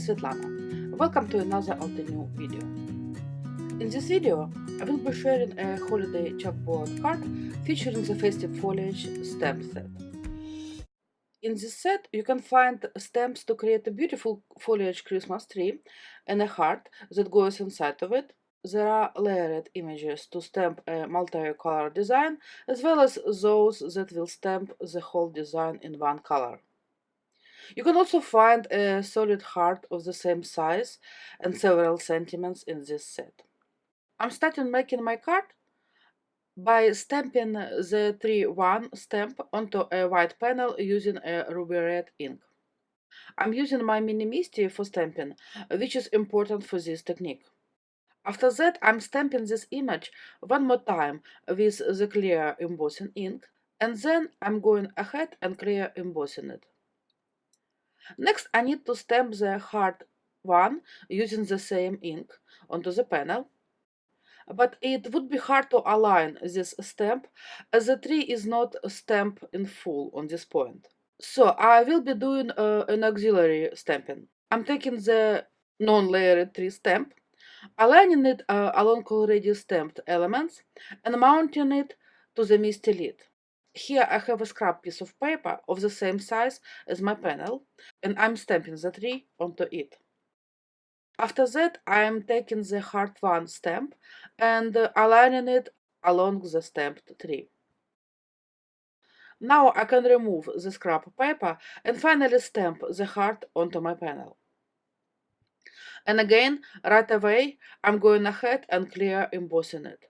Svetlana. Welcome to another Altenew video. In this video, I will be sharing a holiday chalkboard card featuring the Festive Foliage stamp set. In this set, you can find stamps to create a beautiful foliage Christmas tree and a heart that goes inside of it. There are layered images to stamp a multi-color design, as well as those that will stamp the whole design in one color. You can also find a solid heart of the same size and several sentiments in this set. I'm starting making my card by stamping the 3-1 stamp onto a white panel using a ruby red ink. I'm using my mini MISTI for stamping, which is important for this technique. After that, I'm stamping this image one more time with the clear embossing ink, and then I'm going ahead and clear embossing it. Next, I need to stamp the heart 1 using the same ink onto the panel, but it would be hard to align this stamp as the tree is not stamped in full on this point. So I will be doing an auxiliary stamping. I'm taking the non-layered tree stamp, aligning it along already stamped elements, and mounting it to the MISTI lid. Here I have a scrap piece of paper of the same size as my panel, and I'm stamping the tree onto it. After that, I am taking the heart 1 stamp and aligning it along the stamped tree. Now I can remove the scrap paper and finally stamp the heart onto my panel. And again, right away, I'm going ahead and clear embossing it.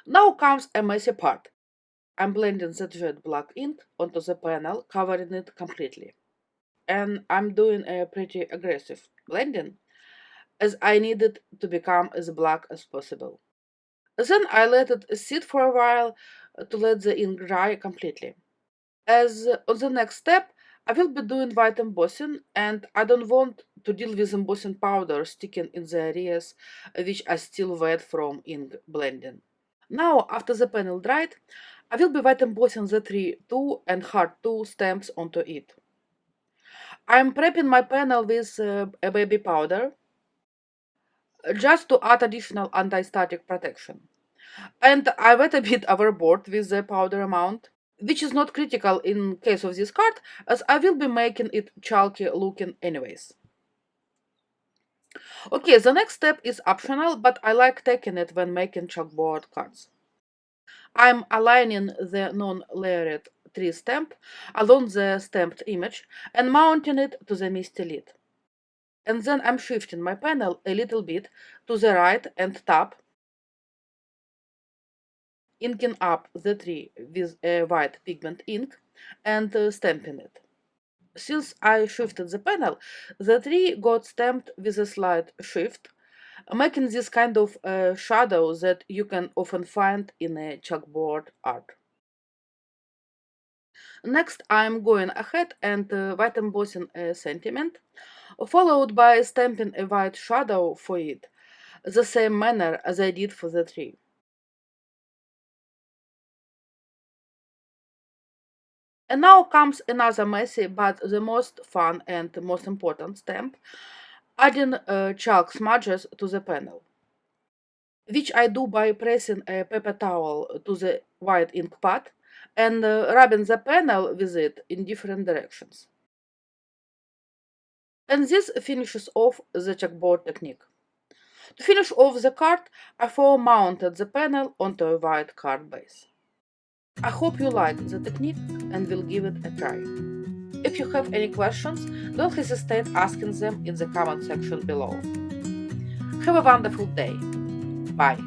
Now comes a messy part. I'm blending the jet black ink onto the panel, covering it completely. And I'm doing a pretty aggressive blending, as I need it to become as black as possible. Then I let it sit for a while to let the ink dry completely. As on the next step, I will be doing white embossing, and I don't want to deal with embossing powder sticking in the areas which are still wet from ink blending. Now, after the panel dried, I will be white embossing the tree 2 and heart 2 stamps onto it. I am prepping my panel with a baby powder, just to add additional anti-static protection. And I wet a bit overboard with the powder amount, which is not critical in case of this card, as I will be making it chalky looking anyways. Okay, the next step is optional, but I like taking it when making chalkboard cards. I'm aligning the non-layered tree stamp along the stamped image and mounting it to the MISTI lid. And then I'm shifting my panel a little bit to the right and top, inking up the tree with a white pigment ink and stamping it. Since I shifted the panel, the tree got stamped with a slight shift, making this kind of shadow that you can often find in a chalkboard art. Next, I'm going ahead and white embossing a sentiment, followed by stamping a white shadow for it, the same manner as I did for the tree. And now comes another messy but the most fun and most important stamp, adding chalk smudges to the panel, which I do by pressing a paper towel to the white ink pad and rubbing the panel with it in different directions. And this finishes off the chalkboard technique. To finish off the card, I mounted the panel onto a white card base. I hope you like the technique and will give it a try. If you have any questions, don't hesitate asking them in the comment section below. Have a wonderful day. Bye.